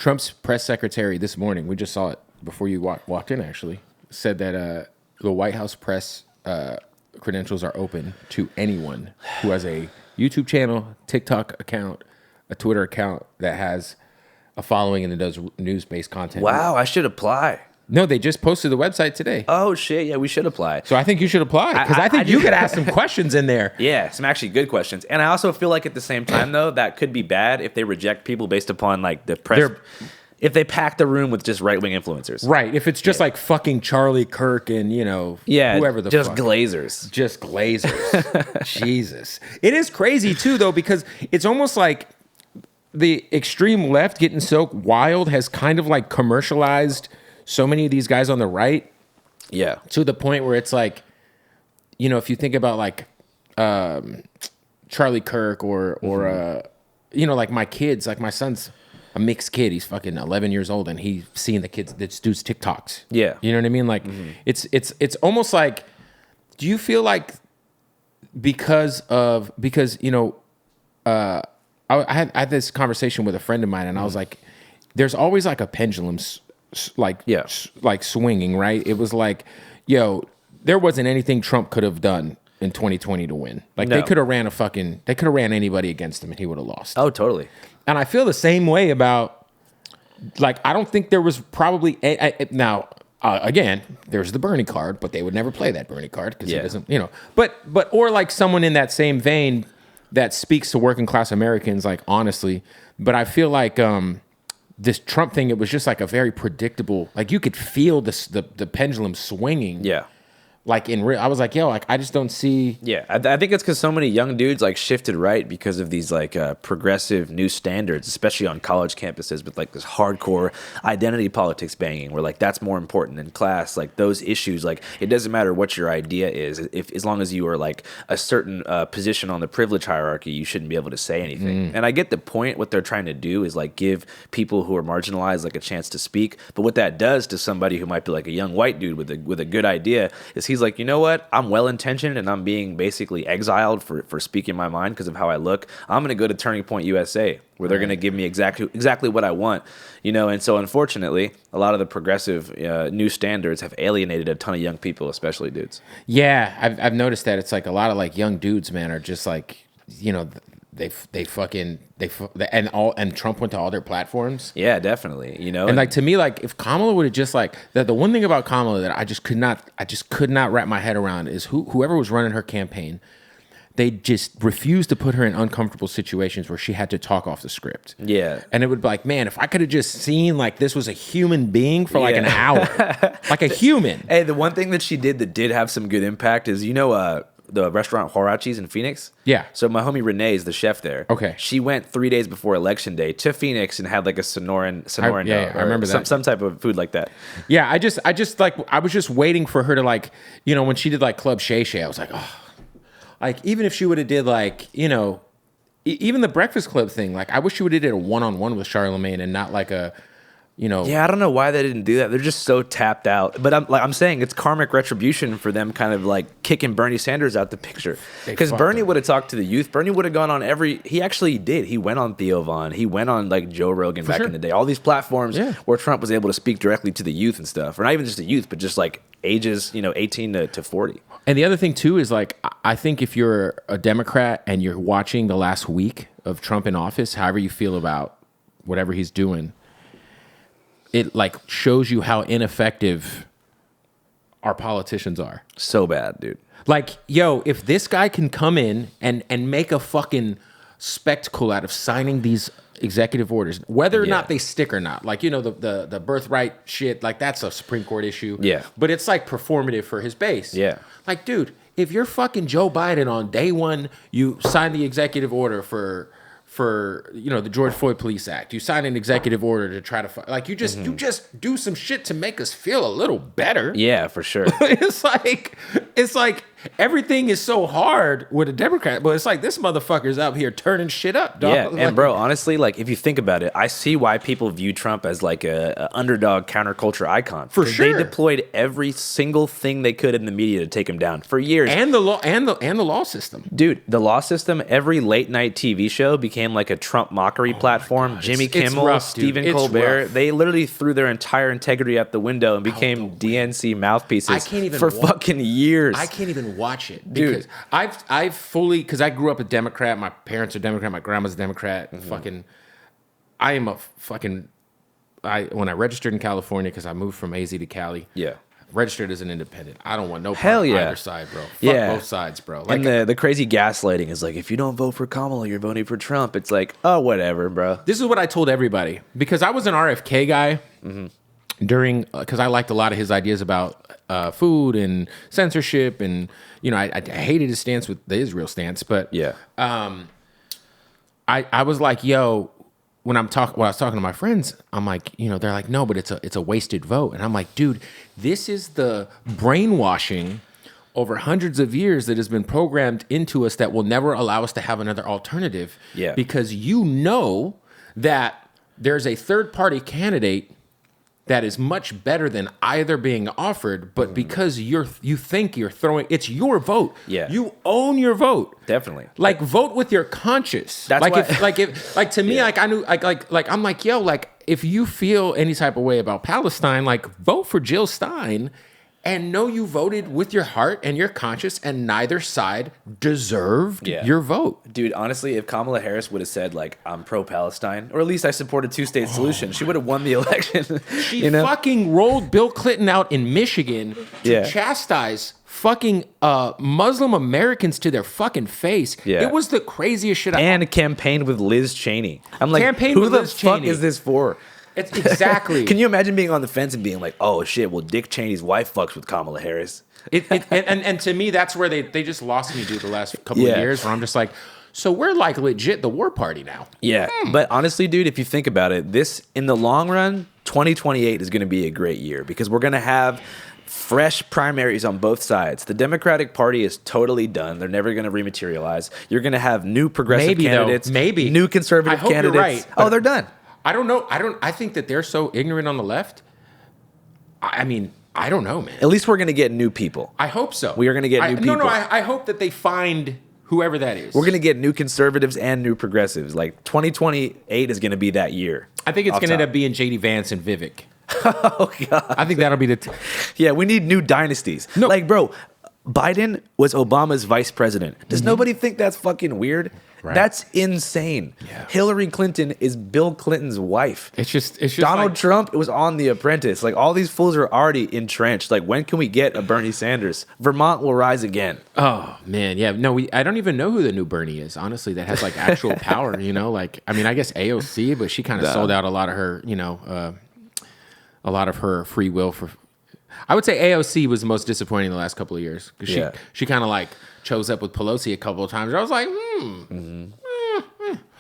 Trump's press secretary this morning, we just saw it before you walked in, actually, said that the White House press credentials are open to anyone who has a YouTube channel, TikTok account, a Twitter account that has a following and it does news-based content. Wow, I should apply. No, they just posted the website today. Oh, shit. Yeah, we should apply. So I think you should apply because I think you could ask some questions in there. Yeah, some actually good questions. And I also feel like at the same time, though, that could be bad if they reject people based upon like the press. If they pack the room with just right-wing influencers. Right. If it's just like fucking Charlie Kirk and, whoever the just fuck. Glazers. Just Glazers. Jesus. It is crazy, too, though, because it's almost like the extreme left getting so wild has kind of like commercialized so many of these guys on the right. Yeah. To the point where it's like, if you think about like Charlie Kirk or like my kids, like my son's a mixed kid. He's fucking 11 years old and he's seeing this dude's TikToks. Yeah. You know what I mean? Like it's almost like, do you feel like because I had this conversation with a friend of mine and I was like, there's always like a pendulum like swinging, right? It was like, there wasn't anything Trump could have done in 2020 to win. Like they could have ran anybody against him and he would have lost. Oh, totally. And I feel the same way about, like, I don't think there was probably now again, there's the Bernie card, but they would never play that Bernie card because he doesn't, but or like someone in that same vein that speaks to working class Americans, like honestly. But I feel like this Trump thing, it was just like a very predictable, like you could feel the pendulum swinging. Yeah. Like in real, I was like, I just don't see. Yeah, I think it's because so many young dudes like shifted right because of these like progressive new standards, especially on college campuses with like this hardcore identity politics banging, where like that's more important than class. Like those issues, like it doesn't matter what your idea is, if as long as you are like a certain position on the privilege hierarchy, you shouldn't be able to say anything. And I get the point. What they're trying to do is like give people who are marginalized like a chance to speak. But what that does to somebody who might be like a young white dude with a good idea is he's like, you know what? I'm well-intentioned and I'm being basically exiled for speaking my mind because of how I look. I'm going to go to Turning Point USA where they're going to give me exactly what I want, And so unfortunately, a lot of the progressive new standards have alienated a ton of young people, especially dudes. Yeah, I've noticed that. It's like a lot of like young dudes, man, are just like, and Trump went to all their platforms. Yeah, definitely. And like to me, like if Kamala would have just like the one thing about Kamala that I just could not wrap my head around is whoever was running her campaign, they just refused to put her in uncomfortable situations where she had to talk off the script. Yeah. And it would be like, man, if I could have just seen like this was a human being for like an hour, like a human. Hey, the one thing that she did that did have some good impact is, the restaurant Huarachi's in Phoenix? Yeah. So my homie Renee is the chef there. Okay. She went 3 days before Election Day to Phoenix and had like a Sonoran I remember that. Some type of food like that. Yeah, I was just waiting for her to like, when she did like Club Shay Shay, I was like, oh. Like, even if she would have did like, even the Breakfast Club thing, like I wish she would have did a one-on-one with Charlamagne and not like a, Yeah, I don't know why they didn't do that. They're just so tapped out. But I'm saying it's karmic retribution for them kind of like kicking Bernie Sanders out the picture. Because Bernie would have talked to the youth. Bernie would have gone on he actually did. He went on Theo Von. He went on like Joe Rogan back in the day. All these platforms where Trump was able to speak directly to the youth and stuff. Or not even just the youth, but just like ages, 18 to 40. And the other thing too is like, I think if you're a Democrat and you're watching the last week of Trump in office, however you feel about whatever he's doing, it like shows you how ineffective our politicians are. So bad, dude. Like, if this guy can come in and make a fucking spectacle out of signing these executive orders, whether or not they stick or not, like, the birthright shit, like that's a Supreme Court issue. Yeah. But it's like performative for his base. Yeah. Like, dude, if you're fucking Joe Biden on day one, you sign the executive order for the George Floyd Police Act. You sign an executive order to try to like you just do some shit to make us feel a little better. Yeah, for sure. It's like everything is so hard with a Democrat, but it's like this motherfucker's out here turning shit up, dog. Yeah, Like, and bro, honestly, like if you think about it, I see why people view Trump as like a underdog counterculture icon. For sure. They deployed every single thing they could in the media to take him down for years. and the law and the law system. Dude, the law system, every late night TV show became like a Trump mockery platform. Jimmy It's Kimmel, rough, dude. Stephen It's Colbert, rough. they literally threw their entire integrity out the window and became DNC mouthpieces I can't even for wa- fucking years. I can't even watch it Dude. because I've fully, because I grew up a Democrat. My parents are Democrat. My grandma's a Democrat. Fucking, I am a fucking. When I registered in California because I moved from AZ to Cali. Yeah. Registered as an independent. I don't want no part Hell of yeah. either side, bro. Fuck Yeah. both sides, bro. Like, And the crazy gaslighting is like, if you don't vote for Kamala, you're voting for Trump. It's like, oh, whatever, bro. this is what I told everybody because I was an RFK guy during because I liked a lot of his ideas about food and censorship and I hated his stance with the Israel stance, but Yeah. I was like, yo, when I was talking to my friends, I'm like, they're like, no, but it's a wasted vote, and I'm like, dude, this is the brainwashing over hundreds of years that has been programmed into us that will never allow us to have another alternative. Yeah. Because that there's a third party candidate that is much better than either being offered, but because you think you're throwing, it's your vote. Yeah. You own your vote. Definitely. Like vote with your conscience. That's like why- if to me, like I knew like I'm like, yo, like if you feel any type of way about Palestine, like vote for Jill Stein and know you voted with your heart and your conscience and neither side deserved Yeah. your vote. Dude, honestly, if Kamala Harris would have said, like, I'm pro-Palestine, or at least I support a two-state solution, she would have won the election. She fucking rolled Bill Clinton out in Michigan to Yeah. chastise fucking Muslim Americans to their fucking face. Yeah. It was the craziest shit. And campaigned with Liz Cheney. I'm like, Campaigned who with the Liz fuck Cheney. is this for? It's exactly. Can you imagine being on the fence and being like, oh shit, well, Dick Cheney's wife fucks with Kamala Harris? And to me, that's where they just lost me, dude, the last couple of Yeah. years, where I'm just like, so we're like legit the war party now. Yeah. But honestly, dude, if you think about it, this, in the long run, 2028 is going to be a great year because we're going to have fresh primaries on both sides. The Democratic Party is totally done. They're never going to rematerialize. You're going to have new progressive Maybe, though. candidates. Maybe. New conservative I hope you're candidates. right, Oh, but- they're done. I don't know. I think that they're so ignorant on the left. I mean, I don't know, man. At least we're going to get new people. I hope so. We are gonna get new No, people. I hope that they find whoever that is. We're going to get new conservatives and new progressives. Like 2028 is going to be that year. I think it's Off going to end top. up being JD Vance and Vivek. Oh, God. I think that'll be the. Yeah, we need new dynasties. No. Like, bro, Biden was Obama's vice president. Does nobody think that's fucking weird? Right. That's insane. Yeah. Hillary Clinton is Bill Clinton's wife. It's just Donald like, Trump was on The Apprentice. Like, all these fools are already entrenched. Like, when can we get a Bernie Sanders? Vermont will rise again. Oh man, yeah. No, I don't even know who the new Bernie is. Honestly, that has like actual power. Like I mean, I guess AOC, but she kind of sold out a lot of her. A lot of her free will for. I would say AOC was the most disappointing the last couple of years because Yeah. she kind of like chose up with Pelosi a couple of times. I was like,